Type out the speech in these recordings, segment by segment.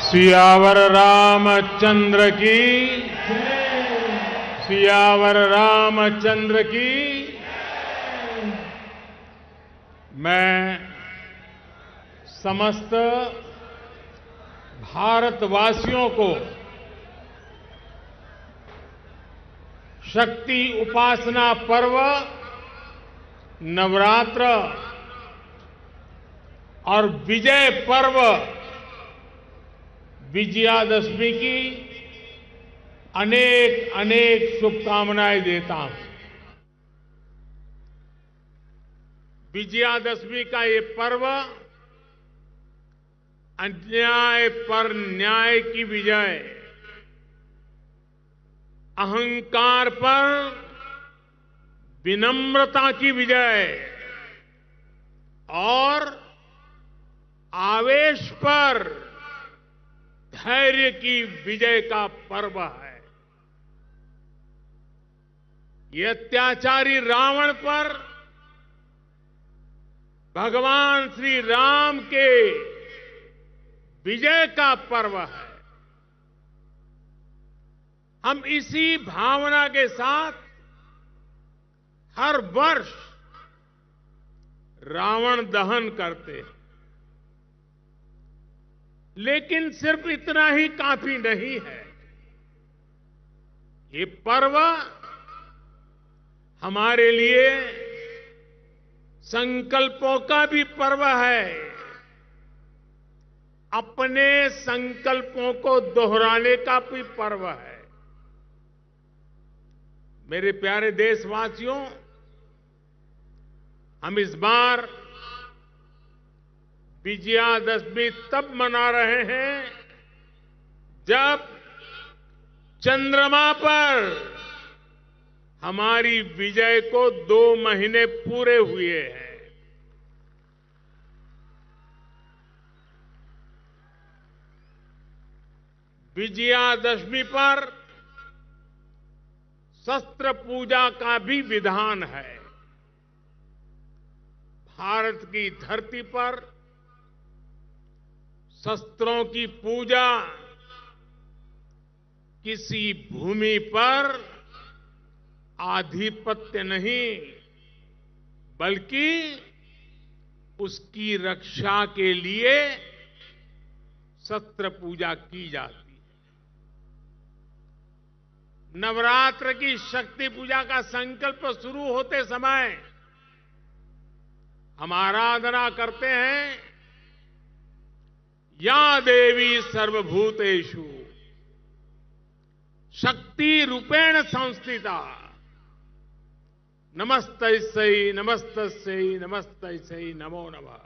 सियावर रामचंद्र की, सियावर रामचंद्र की। मैं समस्त भारतवासियों को शक्ति उपासना पर्व नवरात्र और विजय पर्व विजयादशमी की अनेक अनेक शुभकामनाएं देता हूं। विजयादशमी का ये पर्व अन्याय पर न्याय की विजय, अहंकार पर विनम्रता की विजय और आवेश पर धैर्य की विजय का पर्व है। ये अत्याचारी रावण पर भगवान श्री राम के विजय का पर्व है। हम इसी भावना के साथ हर वर्ष रावण दहन करते हैं, लेकिन सिर्फ इतना ही काफी नहीं है। ये पर्व हमारे लिए संकल्पों का भी पर्व है। अपने संकल्पों को दोहराने का भी पर्व है। मेरे प्यारे देशवासियों, हम इस बार विजयादशमी तब मना रहे हैं जब चंद्रमा पर हमारी विजय को 2 महीने पूरे हुए हैं। विजयादशमी पर शस्त्र पूजा का भी विधान है। भारत की धरती पर शस्त्रों की पूजा किसी भूमि पर आधिपत्य नहीं, बल्कि उसकी रक्षा के लिए शस्त्र पूजा की जाती है। नवरात्र की शक्ति पूजा का संकल्प शुरू होते समय हम आराधना करते हैं, या देवी सर्वभूतेषु शक्ति रूपेण संस्थिता नमस्तस्यै नमस्तस्यै नमस्तस्यै नमो नमः।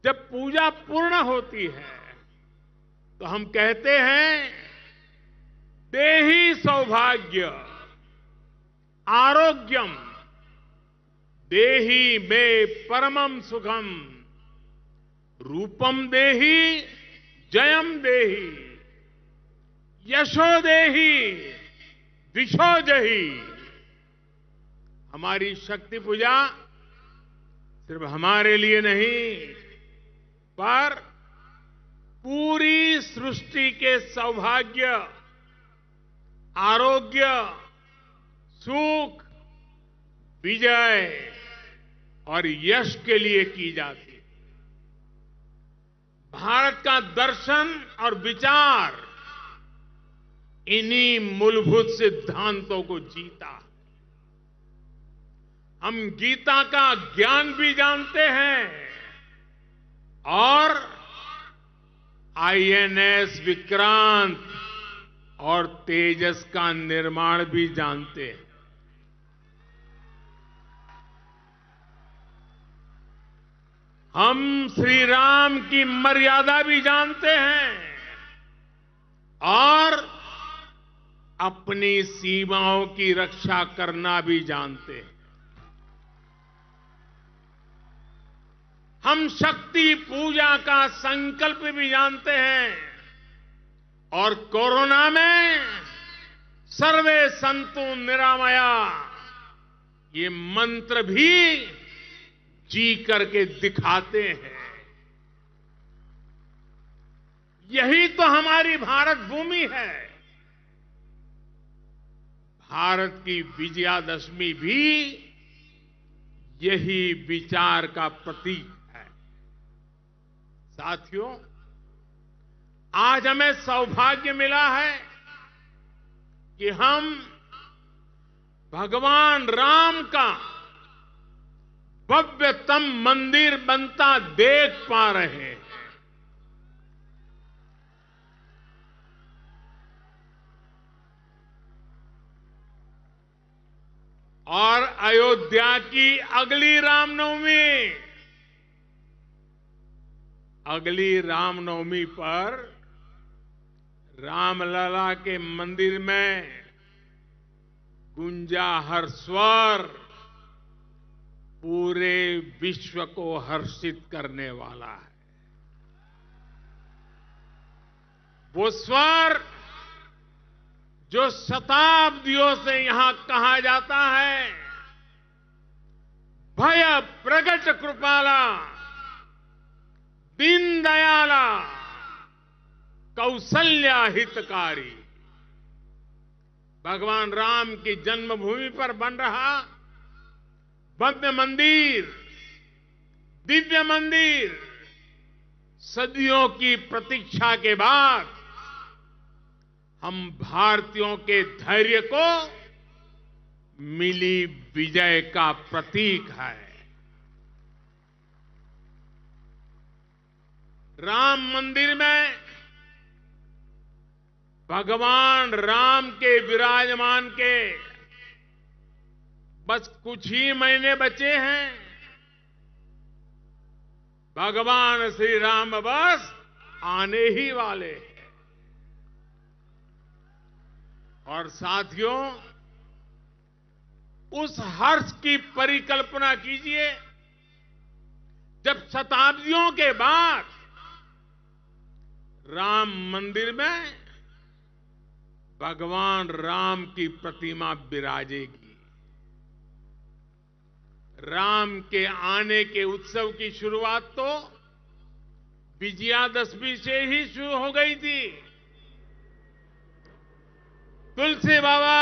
जब पूजा पूर्ण होती है तो हम कहते हैं, देहि सौभाग्य आरोग्यम देहि मे परमम सुखम रूपम देहि जयम देहि यशो देहि दिशो जहि। हमारी शक्ति पूजा सिर्फ हमारे लिए नहीं, पर पूरी सृष्टि के सौभाग्य, आरोग्य, सुख, विजय और यश के लिए की जाती है। भारत का दर्शन और विचार इन्हीं मूलभूत सिद्धांतों को जीता। हम गीता का ज्ञान भी जानते हैं और आईएनएस विक्रांत और तेजस का निर्माण भी जानते हैं। हम श्री राम की मर्यादा भी जानते हैं और अपनी सीमाओं की रक्षा करना भी जानते हैं। हम शक्ति पूजा का संकल्प भी जानते हैं और कोरोना में सर्वे संतु निरामया ये मंत्र भी जी करके दिखाते हैं। यही तो हमारी भारत भूमि है। भारत की विजयादशमी भी यही विचार का प्रतीक है। साथियों, आज हमें सौभाग्य मिला है कि हम भगवान राम का भव्यतम मंदिर बनता देख पा रहे हैं। और अयोध्या की अगली रामनवमी पर रामलला के मंदिर में गूंजा हर स्वर पूरे विश्व को हर्षित करने वाला है। वो स्वर जो शताब्दियों से यहां कहा जाता है, भय प्रगट कृपाला, दीन दयाला, कौशल्या हितकारी। भगवान राम की जन्मभूमि पर बन रहा भव्य मंदिर, दिव्य मंदिर, सदियों की प्रतीक्षा के बाद हम भारतीयों के धैर्य को मिली विजय का प्रतीक है। राम मंदिर में भगवान राम के विराजमान के बस कुछ ही महीने बचे हैं। भगवान श्री राम बस आने ही वाले हैं। और साथियों, उस हर्ष की परिकल्पना कीजिए जब शताब्दियों के बाद राम मंदिर में भगवान राम की प्रतिमा विराजेगी। राम के आने के उत्सव की शुरुआत तो विजयादशमी से ही शुरू हो गई थी। तुलसी बाबा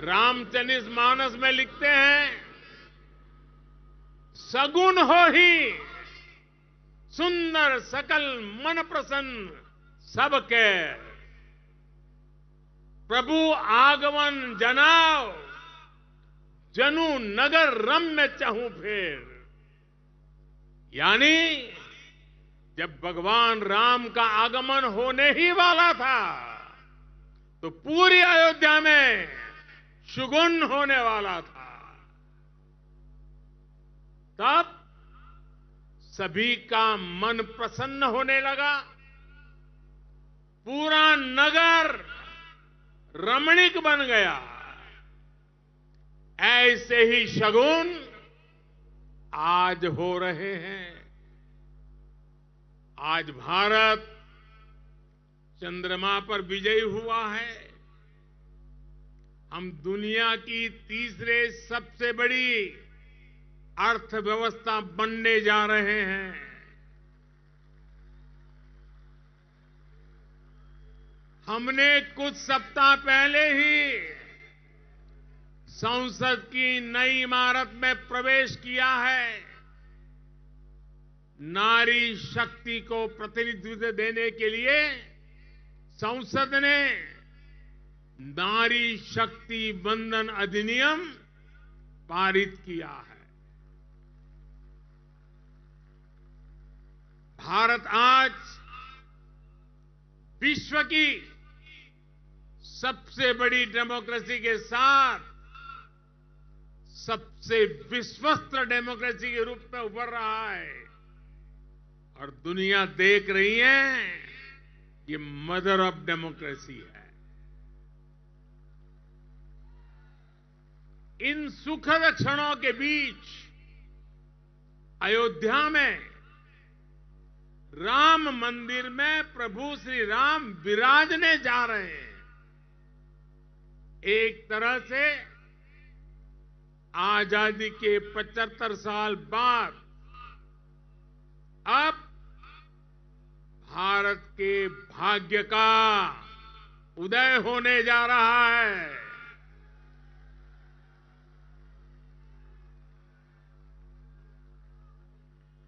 रामचरित मानस में लिखते हैं, सगुन हो ही सुंदर सकल मन प्रसन्न सबके, प्रभु आगमन जनाओ जनु नगर रम्य चहु फेर। यानी जब भगवान राम का आगमन होने ही वाला था तो पूरी अयोध्या में शुगुन होने वाला था। तब सभी का मन प्रसन्न होने लगा, पूरा नगर रमणीक बन गया। ऐसे ही शगुन आज हो रहे हैं। आज भारत चंद्रमा पर विजयी हुआ है। हम दुनिया की तीसरे सबसे बड़ी अर्थव्यवस्था बनने जा रहे हैं। हमने कुछ सप्ताह पहले ही संसद की नई इमारत में प्रवेश किया है। नारी शक्ति को प्रतिनिधित्व देने के लिए संसद ने नारी शक्ति वंदन अधिनियम पारित किया है। भारत आज विश्व की सबसे बड़ी डेमोक्रेसी के साथ सबसे विश्वस्त डेमोक्रेसी के रूप में उभर रहा है। और दुनिया देख रही है, ये मदर ऑफ डेमोक्रेसी है। इन सुखद क्षणों के बीच अयोध्या में राम मंदिर में प्रभु श्री राम विराजने जा रहे हैं। एक तरह से आजादी के 75 साल बाद अब भारत के भाग्य का उदय होने जा रहा है।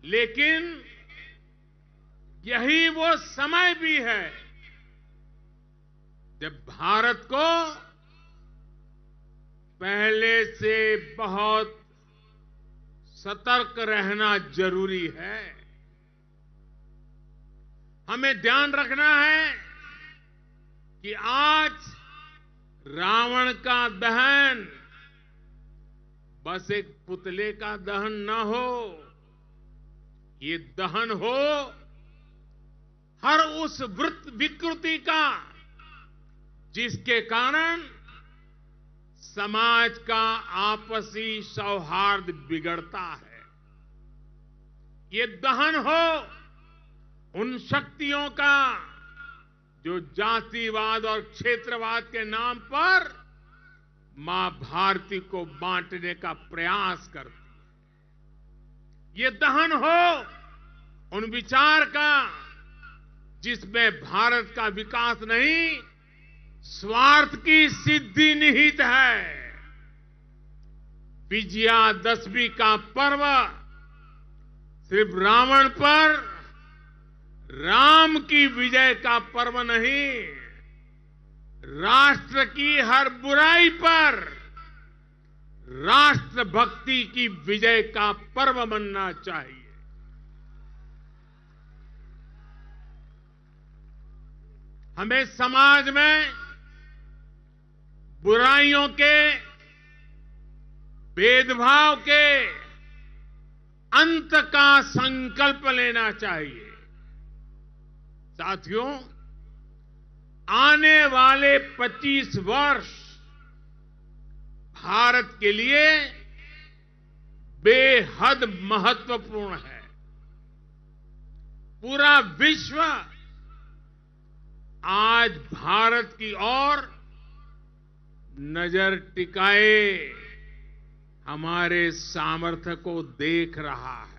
लेकिन यही वो समय भी है जब भारत को पहले से बहुत सतर्क रहना जरूरी है। हमें ध्यान रखना है कि आज रावण का दहन बस एक पुतले का दहन न हो, ये दहन हो हर उस विकृति का जिसके कारण समाज का आपसी सौहार्द बिगड़ता है। ये दहन हो उन शक्तियों का जो जातिवाद और क्षेत्रवाद के नाम पर मां भारती को बांटने का प्रयास करती है। ये दहन हो उन विचार का जिसमें भारत का विकास नहीं, स्वार्थ की सिद्धि निहित है। विजयादशमी का पर्व सिर्फ रावण पर राम की विजय का पर्व नहीं, राष्ट्र की हर बुराई पर राष्ट्रभक्ति की विजय का पर्व बनना चाहिए। हमें समाज में बुराइयों के, भेदभाव के अंत का संकल्प लेना चाहिए। साथियों, आने वाले 25 वर्ष भारत के लिए बेहद महत्वपूर्ण है। पूरा विश्व आज भारत की ओर नजर टिकाए हमारे सामर्थ्य को देख रहा है।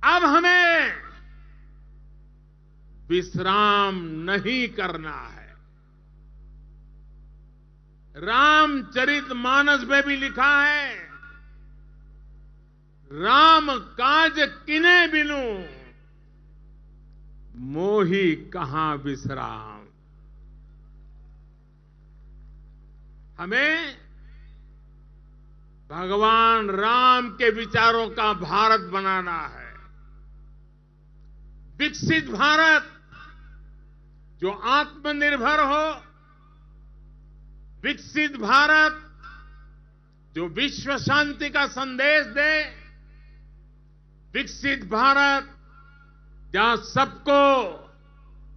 अब हमें विश्राम नहीं करना है। रामचरितमानस में भी लिखा है, राम काज किने बिनु मोही कहां विश्राम। हमें भगवान राम के विचारों का भारत बनाना है। विकसित भारत जो आत्मनिर्भर हो, विकसित भारत जो विश्व शांति का संदेश दे, विकसित भारत जहां सबको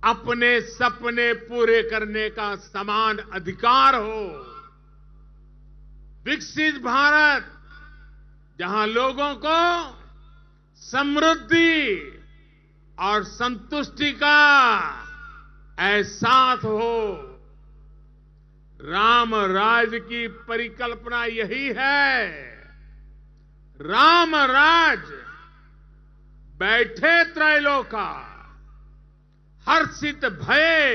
अपने सपने पूरे करने का समान अधिकार हो, विकसित भारत जहां लोगों को समृद्धि और संतुष्टि का एहसास हो। राम राज की परिकल्पना यही है। राम राज बैठे त्रैलोका, हर्षित भये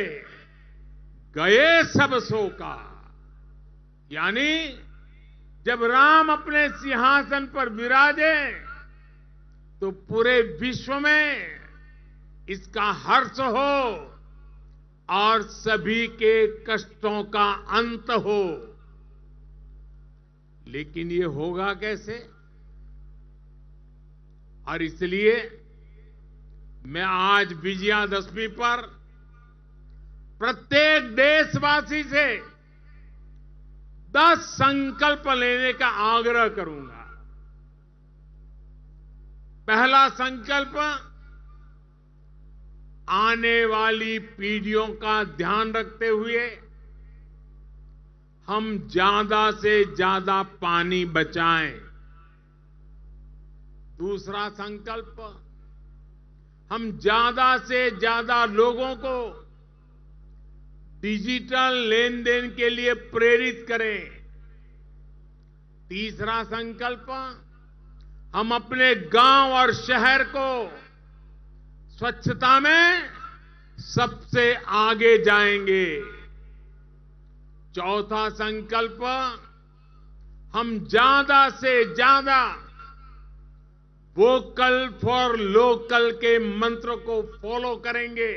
गए सब शोका। यानी जब राम अपने सिंहासन पर विराजे तो पूरे विश्व में इसका हर्ष हो और सभी के कष्टों का अंत हो। लेकिन ये होगा कैसे? और इसलिए मैं आज विजयादशमी पर प्रत्येक देशवासी से 10 संकल्प लेने का आग्रह करूंगा। पहला संकल्प, आने वाली पीढ़ियों का ध्यान रखते हुए हम ज्यादा से ज्यादा पानी बचाएं। दूसरा संकल्प, हम ज्यादा से ज्यादा लोगों को डिजिटल लेन देन के लिए प्रेरित करें। तीसरा संकल्प, हम अपने गांव और शहर को स्वच्छता में सबसे आगे जाएंगे। चौथा संकल्प, हम ज्यादा से ज्यादा वोकल फॉर लोकल के मंत्र को फॉलो करेंगे।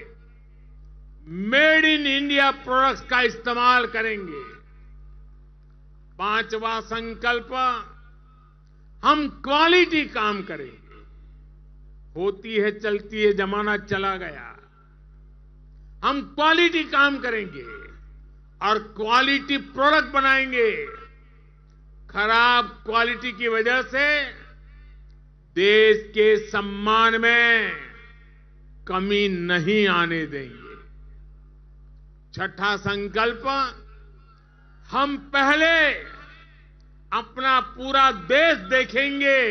मेड इन इंडिया प्रोडक्ट्स का इस्तेमाल करेंगे। पांचवा संकल्प, हम क्वालिटी काम करेंगे। होती है चलती है, जमाना चला गया। हम क्वालिटी काम करेंगे और क्वालिटी प्रोडक्ट बनाएंगे। खराब क्वालिटी की वजह से देश के सम्मान में कमी नहीं आने देंगे। छठा संकल्प, हम पहले अपना पूरा देश देखेंगे,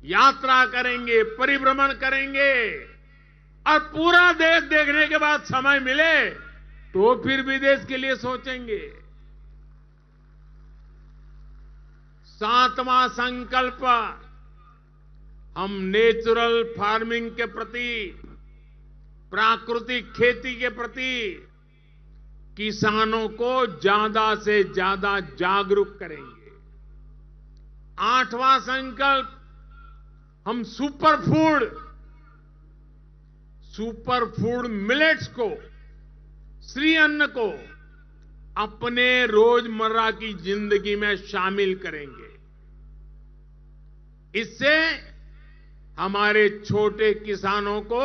यात्रा करेंगे, परिभ्रमण करेंगे और पूरा देश देखने के बाद समय मिले तो फिर विदेश के लिए सोचेंगे। सातवां संकल्प, हम नेचुरल फार्मिंग के प्रति, प्राकृतिक खेती के प्रति किसानों को ज्यादा से ज्यादा जागरूक करेंगे। आठवां संकल्प, हम सुपर फूड मिलेट्स को, श्री अन्न को अपने रोजमर्रा की जिंदगी में शामिल करेंगे। इससे हमारे छोटे किसानों को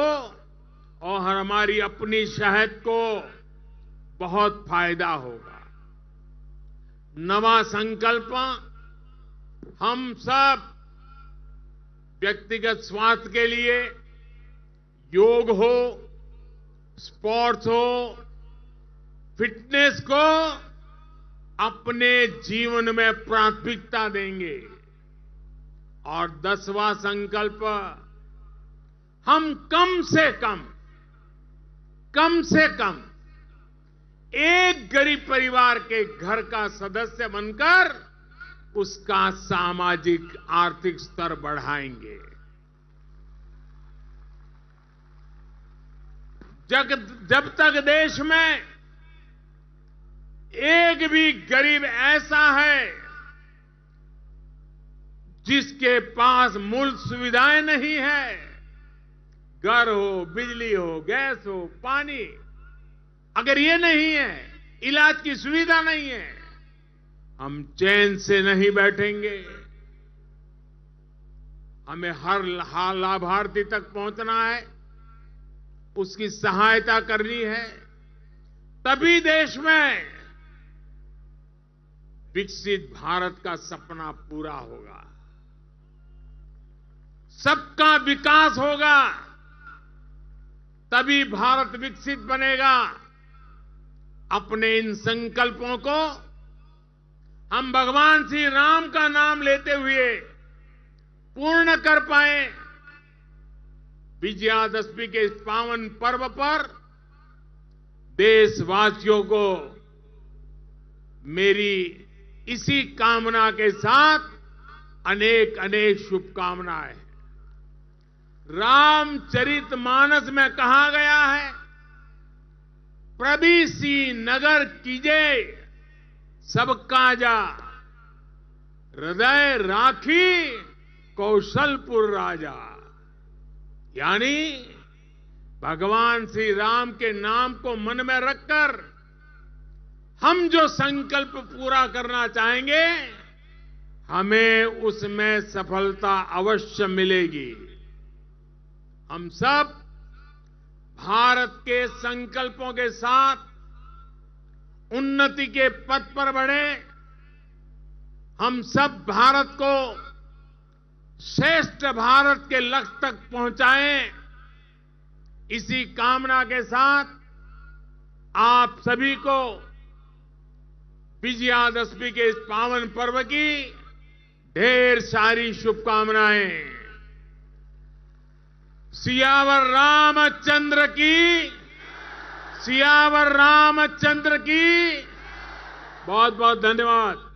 और हमारी अपनी शहद को बहुत फायदा होगा। नवा संकल्प, हम सब व्यक्तिगत स्वास्थ्य के लिए योग हो, स्पोर्ट्स हो, फिटनेस को अपने जीवन में प्राथमिकता देंगे। और 10वां संकल्प, हम कम से कम एक गरीब परिवार के घर का सदस्य बनकर उसका सामाजिक आर्थिक स्तर बढ़ाएंगे। जब तक देश में एक भी गरीब ऐसा है जिसके पास मूल सुविधाएं नहीं है, घर हो, बिजली हो, गैस हो, पानी, अगर ये नहीं है, इलाज की सुविधा नहीं है, हम चैन से नहीं बैठेंगे। हमें हर लाभार्थी तक पहुंचना है, उसकी सहायता करनी है, तभी देश में विकसित भारत का सपना पूरा होगा, सबका विकास होगा, तभी भारत विकसित बनेगा। अपने इन संकल्पों को हम भगवान श्री राम का नाम लेते हुए पूर्ण कर पाए। विजयादशमी के इस पावन पर्व पर देशवासियों को मेरी इसी कामना के साथ अनेक अनेक शुभकामनाएं। रामचरितमानस में कहा गया है, प्रभीसी नगर कीजे सब काजा, हृदय राखी कौशलपुर राजा। यानी भगवान श्री राम के नाम को मन में रखकर हम जो संकल्प पूरा करना चाहेंगे, हमें उसमें सफलता अवश्य मिलेगी। हम सब भारत के संकल्पों के साथ उन्नति के पथ पर बढ़े। हम सब भारत को श्रेष्ठ भारत के लक्ष्य तक पहुंचाएं। इसी कामना के साथ आप सभी को विजयादशमी के इस पावन पर्व की ढेर सारी शुभकामनाएं। सियावर रामचंद्र की, सियावर रामचंद्र की। बहुत बहुत धन्यवाद।